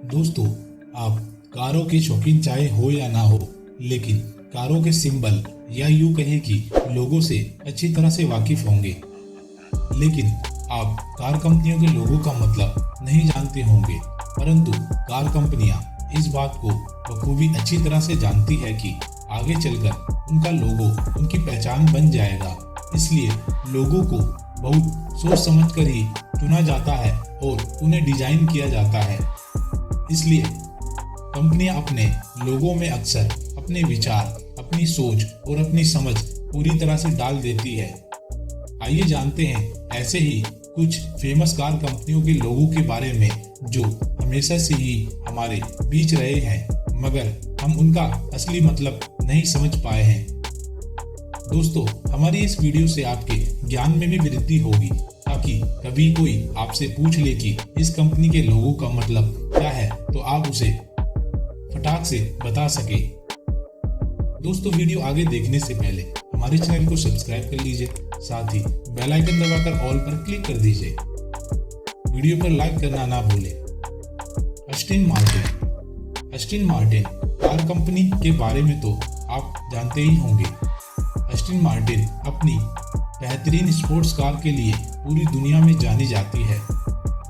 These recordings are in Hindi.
दोस्तों, आप कारों के शौकीन चाहे हो या ना हो, लेकिन कारों के सिंबल या यूं कहें कि लोगों से अच्छी तरह से वाकिफ होंगे। लेकिन आप कार कंपनियों के लोगों का मतलब नहीं जानते होंगे, परंतु कार कंपनियां इस बात को बखूबी अच्छी तरह से जानती है कि आगे चलकर उनका लोगो उनकी पहचान बन जाएगा। इसलिए लोगों को बहुत सोच समझकर ही चुना जाता है और उन्हें डिजाइन किया जाता है। इसलिए कंपनियां अपने लोगों में अक्सर अपने विचार, अपनी सोच और अपनी समझ पूरी तरह से डाल देती है। आइए जानते हैं ऐसे ही कुछ फेमस कार कंपनियों के लोगों के बारे में जो हमेशा से ही हमारे बीच रहे हैं, मगर हम उनका असली मतलब नहीं समझ पाए हैं। दोस्तों, हमारी इस वीडियो से आपके ज्ञान में भी वृद्धि होगी, ताकि कभी कोई आपसे पूछ ले कि इस कंपनी के लोगों का मतलब क्या है, तो आप उसे फटाक से बता सके। दोस्तों, वीडियो आगे देखने से पहले हमारे चैनल को सब्सक्राइब कर लीजिए, साथ ही बेल आइकन दबाकर ऑल पर क्लिक कर दीजिए। वीडियो पर लाइक करना ना भूलें। अस्टन मार्टिन कार कंपनी के बारे में तो आप जानते ही होंगे। अस्टन मार्टिन अपनी बेहतरीन स्पोर्ट्स कार के लिए पूरी दुनिया में जानी जाती है।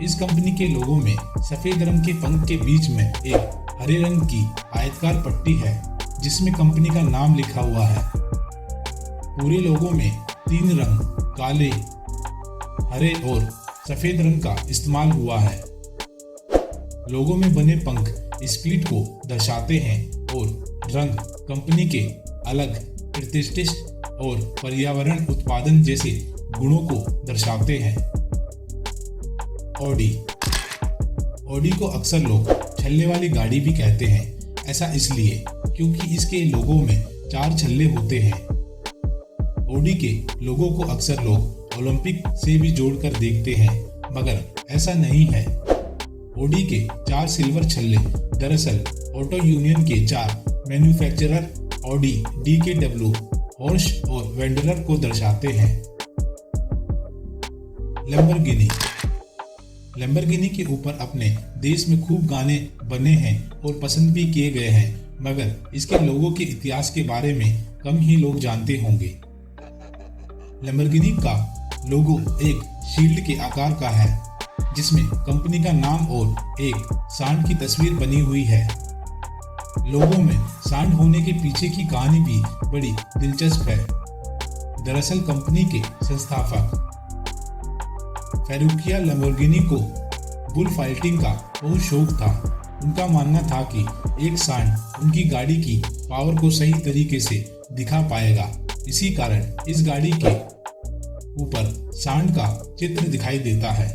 इस कंपनी के लोगों में सफेद रंग के पंख के बीच में एक हरे रंग की आयताकार पट्टी है, जिसमें कंपनी का नाम लिखा हुआ है। पूरे लोगो में 3 रंग काले, हरे और सफेद रंग का इस्तेमाल हुआ है। लोगो में बने पंख स्पीड को दर्शाते हैं और रंग कंपनी के अलग प्रतिष्ठित और पर्यावरण उत्पादन जैसे गुणों को दर्शाते हैं। ऑडी को अक्सर लोग छल्ले वाली गाड़ी भी कहते हैं। ऐसा इसलिए क्योंकि इसके लोगों में 4 छल्ले होते हैं। ऑडी के लोगों को अक्सर लोग ओलंपिक से भी जोड़कर देखते हैं, मगर ऐसा नहीं है। ऑडी के 4 सिल्वर छल्ले दरअसल ऑटो यूनियन के 4 मैन्युफैक्चरर ऑडी, DKW, हॉर्श और वेंडलर को दर्शाते हैं। लैम्बोर्गिनी के ऊपर अपने देश में खूब गाने बने हैं और पसंद भी किए गए हैं, मगर इसके लोगों के इतिहास के बारे में कम ही लोग जानते होंगे। लैम्बोर्गिनी का लोगो एक शील्ड के आकार का है, जिसमें कंपनी का नाम और एक सांड की तस्वीर बनी हुई है। लोगों में सांड होने के पीछे की कहानी भी बड़ी दिलचस्प है। दरअसल कंपनी के संस्थापक फेरुकिया लैम्बोर्गिनी को बुल फाइटिंग का बहुत शौक था। उनका मानना था कि एक सांड उनकी गाड़ी की पावर को सही तरीके से दिखा पाएगा। इसी कारण इस गाड़ी के ऊपर सांड का चित्र दिखाई देता है।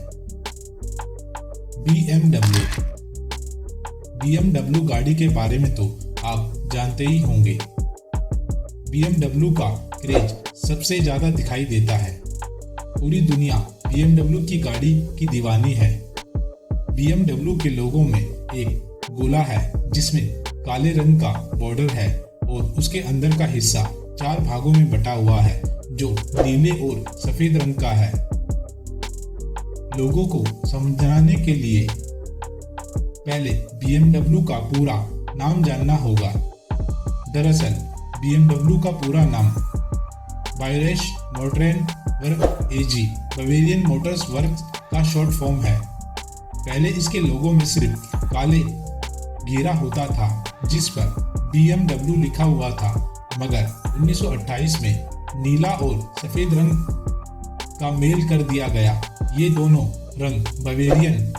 BMW गाड़ी के बारे में तो आप जानते ही होंगे। BMW का क्रेज सबसे ज्यादा दिखाई देता है। पूरी दुनिया BMW की गाड़ी की दीवानी है। BMW के लोगों में एक गोला है, जिसमें काले रंग का बॉर्डर है और उसके अंदर का हिस्सा 4 भागों में बटा हुआ है, जो नीले और सफेद रंग का है। लोगों को समझाने के लिए पहले BMW का पूरा नाम जानना होगा। दरअसल BMW का पूरा नाम Bayerische Motoren Werke AG, Bavarian motors work का शॉर्ट फॉर्म है। पहले इसके लोगों में सिर्फ काले घेरा होता था, जिस पर BMW लिखा हुआ था, मगर 1928 में नीला और सफेद रंग का मेल कर दिया गया। ये दोनों रंग बवेरियन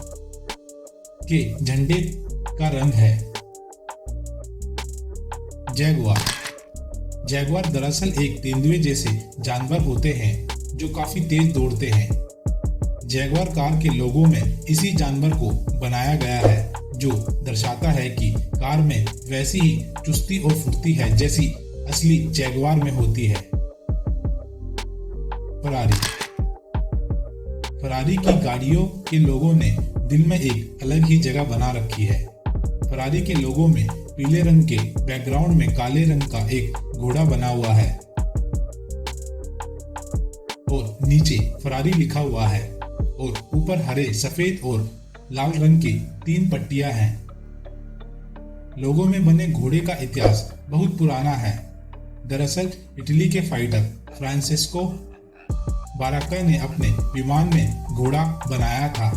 के झंडे का रंग है। जैगुआर दरअसल एक तेंदुए जैसे जानवर होते हैं, जो काफी तेज दौड़ते हैं। जैगुआर कार के लोगों में इसी जानवर को बनाया गया है, जो दर्शाता है कि कार में वैसी ही चुस्ती और फुर्ती है जैसी असली जैगुआर में होती है। फरारी की गाड़ियों के लोगों ने दिल में एक अलग ही जगह बना रखी है। फरारी के लोगों में पीले रंग के बैकग्राउंड में काले रंग का एक घोड़ा बना हुआ है और नीचे फरारी लिखा हुआ है, और ऊपर हरे, सफेद और लाल रंग की 3 पट्टियां हैं। लोगों में बने घोड़े का इतिहास बहुत पुराना है। दरअसल इटली के फाइटर फ्रांसेस्को बाराका ने अपने विमान में घोड़ा बनाया था।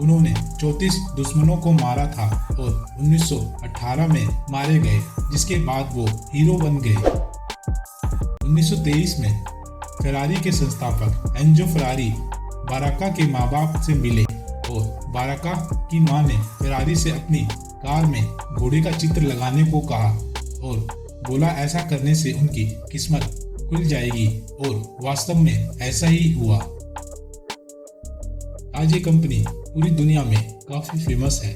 उन्होंने 34 दुश्मनों को मारा था और 1918 में मारे गए, जिसके बाद वो हीरो बन गए। 1923 में फेरारी के संस्थापक एंजो फेरारी बाराका के माँ बाप से मिले और बाराका की माँ ने फेरारी से अपनी कार में घोड़े का चित्र लगाने को कहा और बोला ऐसा करने से उनकी किस्मत खुल जाएगी, और वास्तव में ऐसा ही हुआ। आज ये कंपनी पूरी दुनिया में काफी फेमस है।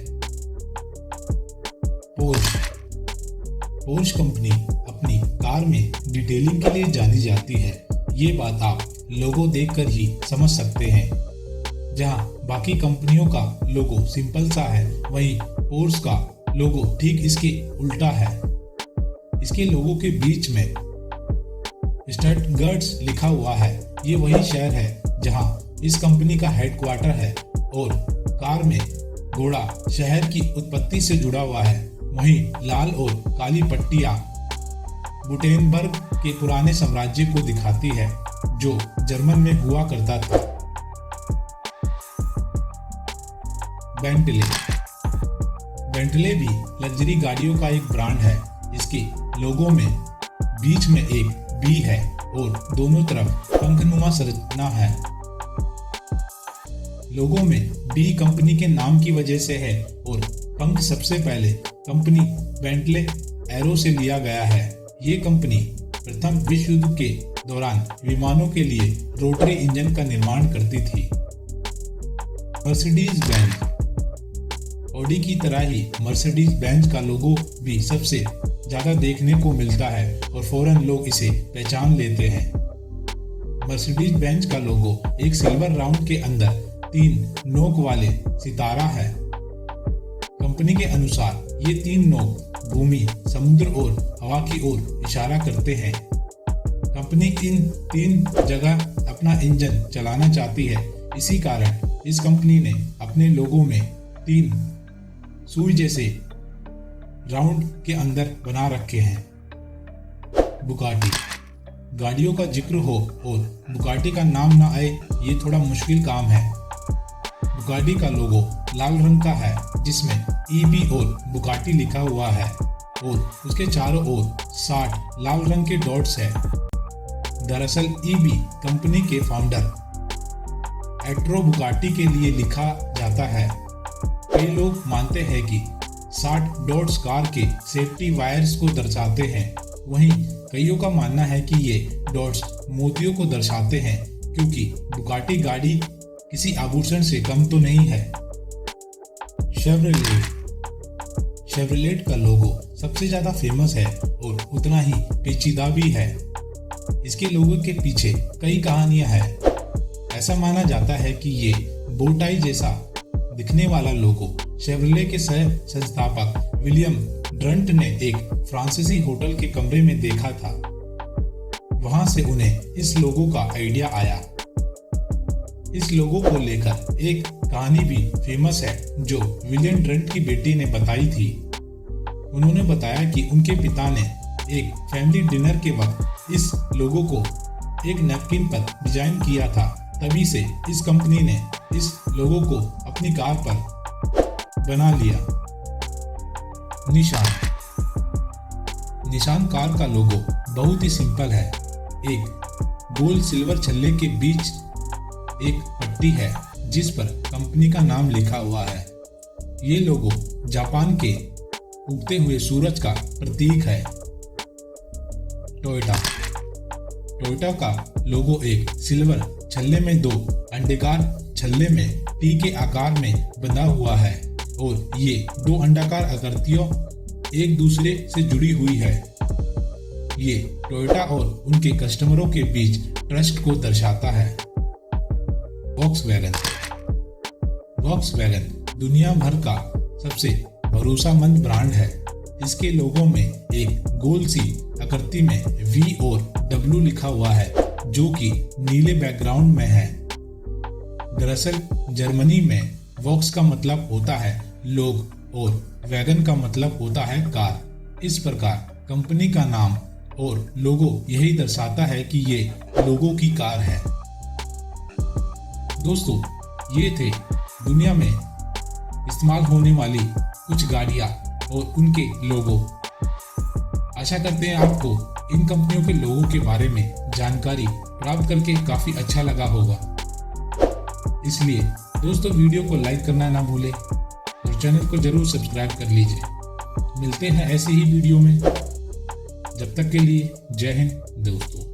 पोर्श कंपनी अपनी कार में डिटेलिंग के लिए जानी जाती है। ये बात आप लोगो देखकर ही समझ सकते हैं। जहां बाकी कंपनियों का लोगो सिंपल सा है, वहीं पोर्श का लोगो ठीक इसके उल्टा है। इसके लोगो के बीच में स्टटगर्ट लिखा हुआ है। ये वही शहर है जहां इस कंपनी का हेडक्वार्टर है, और कार में घोड़ा शहर की उत्पत्ति से जुड़ा हुआ है। वहीं लाल और काली पट्टियां गुटेनबर्ग के पुराने साम्राज्य को दिखाती है, जो जर्मन में हुआ करता था। बेंटले भी लग्जरी गाड़ियों का एक ब्रांड है। इसके लोगो में बीच में एक बी है और दोनों तरफ पंखनुमा संरचना है। लोगो में बी कंपनी के नाम की वजह से है और पंख सबसे पहले कंपनी बेंटले एरो से लिया गया है। ये कंपनी प्रथम विश्व युद्ध के दौरान विमानों के लिए रोटरी इंजन का निर्माण करती थी। मर्सिडीज बेंज ऑडी की तरह ही मर्सिडीज बेंज का लोगो भी सबसे ज्यादा देखने को मिलता है और फौरन लोग इसे पहचान लेते हैं। मर्सिडीज बेंज का लोगो एक सिल्वर राउंड के अंदर 3 नोक वाले सितारा है। कंपनी के अनुसार ये 3 नोक भूमि, समुद्र और हवा की ओर इशारा करते हैं। कंपनी इन 3 जगह अपना इंजन चलाना चाहती है। इसी कारण इस कंपनी ने अपने लोगो में 3 सुई जैसे राउंड के अंदर बना रखे हैं। बुगाटी गाड़ियों का जिक्र हो और बुगाटी का नाम ना आए, ये थोड़ा मुश्किल काम है। बुगाटी का लोगो लाल रंग का है, जिसमें ईबी और बुगाटी लिखा हुआ है और उसके चारों ओर 60 लाल रंग के डॉट्स है। दरअसल ईबी कंपनी के फाउंडर एट्रो बुगाटी के लिए लिखा जाता है। कई लोग मानते हैं कि 60 डॉट्स कार के सेफ्टी वायर्स को दर्शाते हैं। वहीं कईयों का मानना है कि ये डॉट्स मोतियों को दर्शाते हैं, क्योंकि बुगाटी गाड़ी किसी आभूषण से कम तो नहीं है। शेवरलेट का लोगो सबसे ज्यादा फेमस है और उतना ही पेचीदा भी है। इसके लोगो के पीछे कई कहानियां हैं। ऐसा माना जाता है कि ये बोटाई जैसा दिखने वाला लोगो शेवरले के सह संस्थापक विलियम ड्रंट ने एक फ्रांसीसी होटल के कमरे में देखा था। वहां से उन्हें इस लोगो का आइडिया आया। इस लोगो को लेकर एक कहानी भी फेमस है, जो विलियम ड्रंट की बेटी ने बताई थी। उन्होंने बताया कि उनके पिता ने एक फैमिली डिनर के वक्त इस लोगो को एक नैपकिन पर डिजाइन किया था। तभी से इस कंपनी ने इस लोगो को अपनी कार पर बना लिया। निशान कार का लोगो बहुत ही सिंपल है। एक गोल सिल्वर छल्ले के बीच एक पट्टी है, जिस पर कंपनी का नाम लिखा हुआ है। ये लोगो जापान के उगते हुए सूरज का प्रतीक है। टोयोटा का लोगो एक सिल्वर छल्ले में 2 अंडाकार छल्ले में टी के आकार में बंधा हुआ है, और ये 2 अंडाकार आकृतियों एक दूसरे से जुड़ी हुई है। ये टोयोटा और उनके कस्टमरों के बीच ट्रस्ट को दर्शाता है। वॉक्सवैगन दुनिया भर का सबसे भरोसामंद ब्रांड है। इसके लोगो में एक गोल सी आकृति में V और W लिखा हुआ है, जो कि नीले बैकग्राउंड में है। दरअसल जर्मनी में वॉक्स का मतलब होता है लोग, और वैगन का मतलब होता है कार। इस प्रकार कंपनी का नाम और लोगो यही दर्शाता है कि ये लोगों की कार है। दोस्तों, ये थे दुनिया में इस्तेमाल होने वाली कुछ गाड़ियाँ और उनके लोगो। आशा करते हैं आपको इन कंपनियों के लोगों के बारे में जानकारी प्राप्त करके काफ़ी अच्छा लगा होगा। इसलिए दोस्तों, वीडियो को लाइक करना ना भूलें और चैनल को जरूर सब्सक्राइब कर लीजिए। मिलते हैं ऐसी ही वीडियो में। जब तक के लिए जय हिंद दोस्तों।